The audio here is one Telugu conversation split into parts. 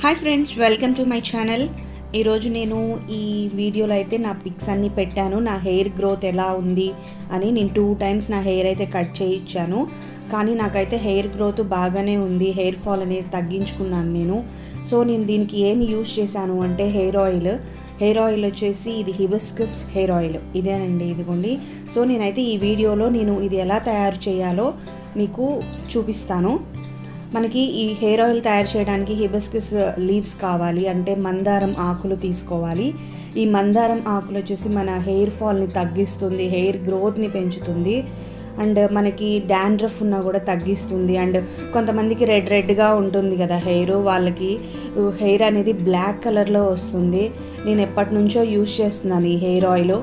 Hi friends, welcome to my channel. ఈరోజు నేను ఈ వీడియోలో అయితే నా పిక్స్ అన్నీ పెట్టాను. నా హెయిర్ గ్రోత్ ఎలా ఉంది అని. నేను 2 times నా హెయిర్ అయితే కట్ చేయించాను, కానీ నాకైతే హెయిర్ గ్రోత్ బాగానే ఉంది. హెయిర్ ఫాల్ అనేది తగ్గించుకున్నాను నేను. సో నేను దీనికి ఏమి యూజ్ చేశాను అంటే హెయిర్ ఆయిల్ వచ్చేసి ఇది హిబిస్కస్ హెయిర్ ఆయిల్ ఇదేనండి, ఇదిగోండి. సో నేనైతే ఈ వీడియోలో నేను ఇది ఎలా తయారు చేయాలో మీకు చూపిస్తాను. మనకి ఈ హెయిర్ ఆయిల్ తయారు చేయడానికి హిబిస్కస్ లీవ్స్ కావాలి, అంటే మందారం ఆకులు తీసుకోవాలి. ఈ మందారం ఆకులు వచ్చేసి మన హెయిర్ ఫాల్ని తగ్గిస్తుంది, హెయిర్ గ్రోత్ని పెంచుతుంది, అండ్ మనకి డాండ్రఫ్ ఉన్నా కూడా తగ్గిస్తుంది. అండ్ కొంతమందికి రెడ్గా ఉంటుంది కదా హెయిర్, వాళ్ళకి హెయిర్ అనేది బ్లాక్ కలర్లో వస్తుంది. నేను ఎప్పటి నుంచో యూజ్ చేస్తున్నాను ఈ హెయిర్ ఆయిల్.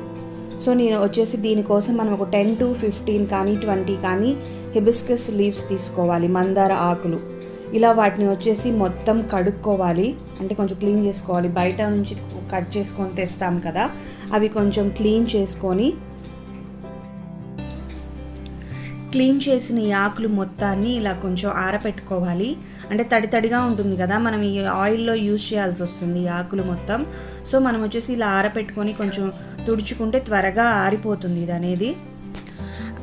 సో నేను వచ్చేసి దీనికోసం మనం ఒక 10 to 15 కానీ 20 కానీ హిబిస్కస్ లీవ్స్ తీసుకోవాలి, మందార ఆకులు. ఇలా వాటిని వచ్చేసి మొత్తం కడుక్కోవాలి, అంటే కొంచెం క్లీన్ చేసుకోవాలి. బయట నుంచి కట్ చేసుకొని తెస్తాం కదా, అవి కొంచెం క్లీన్ చేసిన ఈ ఆకులు మొత్తాన్ని ఇలా కొంచెం ఆరపెట్టుకోవాలి. అంటే తడిగా ఉంటుంది కదా, మనం ఈ ఆయిల్లో యూజ్ చేయాల్సి వస్తుంది ఈ ఆకులు మొత్తం. సో మనం వచ్చేసి ఇలా ఆరపెట్టుకొని కొంచెం తుడుచుకుంటే త్వరగా ఆరిపోతుంది ఇది అనేది.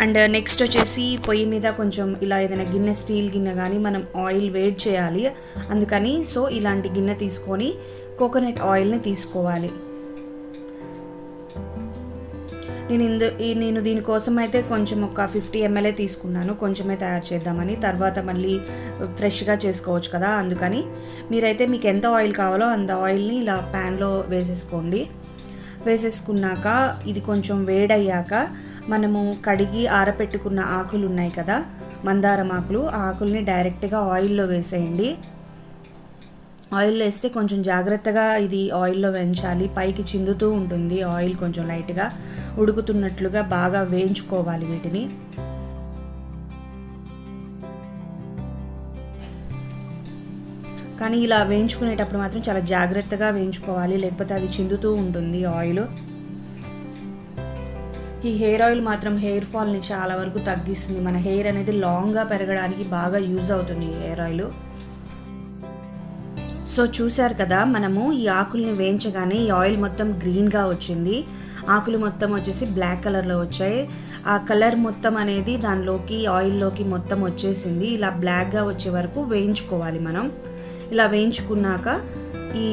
అండ్ నెక్స్ట్ వచ్చేసి పొయ్యి మీద కొంచెం ఇలా ఏదైనా గిన్నె, స్టీల్ గిన్నె కానీ మనం ఆయిల్ వేడి చేయాలి. అందుకని సో ఇలాంటి గిన్నె తీసుకొని కోకోనట్ ఆయిల్ని తీసుకోవాలి. నేను దీనికోసం అయితే కొంచెం ఒక 50 ml తీసుకున్నాను, కొంచెమే తయారు చేద్దామని. తర్వాత మళ్ళీ ఫ్రెష్గా చేసుకోవచ్చు కదా, అందుకని మీరైతే మీకు ఎంత ఆయిల్ కావాలో అంత ఆయిల్ని ఇలా ప్యాన్లో వేసేసుకున్నాక ఇది కొంచెం వేడయ్యాక మనము కడిగి ఆరపెట్టుకున్న ఆకులు ఉన్నాయి కదా, మందారం ఆకులు, ఆ ఆకుల్ని డైరెక్ట్గా ఆయిల్లో వేసేయండి. ఆయిల్లో వేస్తే కొంచెం జాగ్రత్తగా ఇది ఆయిల్లో వేయించాలి, పైకి చిందుతూ ఉంటుంది ఆయిల్, కొంచెం లైట్గా ఉడుకుతున్నట్లుగా బాగా వేయించుకోవాలి వీటిని. కానీ ఇలా వేయించుకునేటప్పుడు మాత్రం చాలా జాగ్రత్తగా వేయించుకోవాలి, లేకపోతే అది చిందుతూ ఉంటుంది ఆయిల్. ఈ హెయిర్ ఆయిల్ మాత్రం హెయిర్ ఫాల్ని చాలా వరకు తగ్గిస్తుంది. మన హెయిర్ అనేది లాంగ్గా పెరగడానికి బాగా యూజ్ అవుతుంది ఈ హెయిర్ ఆయిల్. సో చూశారు కదా, మనము ఈ ఆకుల్ని వేయించగానే ఈ ఆయిల్ మొత్తం గ్రీన్గా వచ్చింది, ఆకులు మొత్తం వచ్చేసి బ్లాక్ కలర్లో వచ్చాయి. ఆ కలర్ మొత్తం అనేది దానిలోకి ఆయిల్లోకి మొత్తం వచ్చేసింది. ఇలా బ్లాక్గా వచ్చే వరకు వేయించుకోవాలి మనం. ఇలా వేయించుకున్నాక ఈ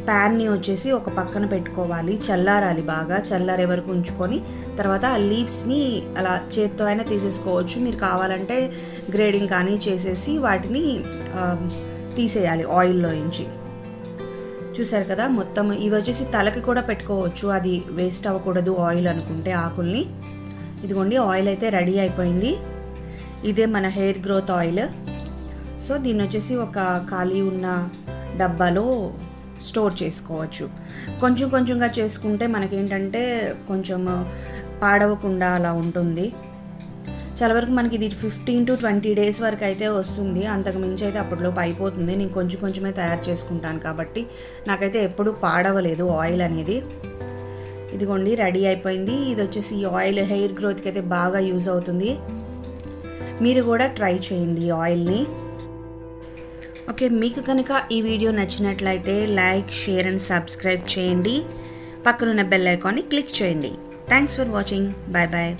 ప్యాన్ని వచ్చేసి ఒక పక్కన పెట్టుకోవాలి, చల్లారాలి, బాగా చల్లారే వరకు ఉంచుకొని తర్వాత ఆ లీవ్స్ని అలా చేత్తో అయినా తీసేసుకోవచ్చు. మీరు కావాలంటే గ్రేడింగ్ కానీ చేసేసి వాటిని తీసేయాలి ఆయిల్లో నుంచి. చూసారు కదా, మొత్తం ఇవి వచ్చేసి తలకి కూడా పెట్టుకోవచ్చు, అది వేస్ట్ అవ్వకూడదు ఆయిల్ అనుకుంటే ఆకుల్ని. ఇదిగోండి, ఆయిల్ అయితే రెడీ అయిపోయింది. ఇదే మన హెయిర్ గ్రోత్ ఆయిల్. సో దీన్ని వచ్చేసి ఒక ఖాళీ ఉన్న డబ్బాలో స్టోర్ చేసుకోవచ్చు. కొంచెం కొంచెంగా చేసుకుంటే మనకేంటంటే కొంచెం పాడవకుండా అలా ఉంటుంది. చాలా వరకు మనకి ఇది 15 to 20 days వరకు అయితే వస్తుంది, అంతకు మించి అయితే అప్పటిలోపు అయిపోతుంది. నేను కొంచెం కొంచెమే తయారు చేసుకుంటాను కాబట్టి నాకైతే ఎప్పుడు పాడవలేదు ఆయిల్ అనేది. ఇదిగోండి, రెడీ అయిపోయింది. ఇది వచ్చేసి ఈ ఆయిల్ హెయిర్ గ్రోత్కి అయితే బాగా యూజ్ అవుతుంది. మీరు కూడా ట్రై చేయండి ఈ ఆయిల్ని. ఓకే, మీకు కనుక ఈ వీడియో నచ్చినట్లయితే లైక్, షేర్ అండ్ సబ్స్క్రైబ్ చేయండి. పక్కనున్న బెల్ ఐకాన్ని క్లిక్ చేయండి. Thanks for watching. Bye bye.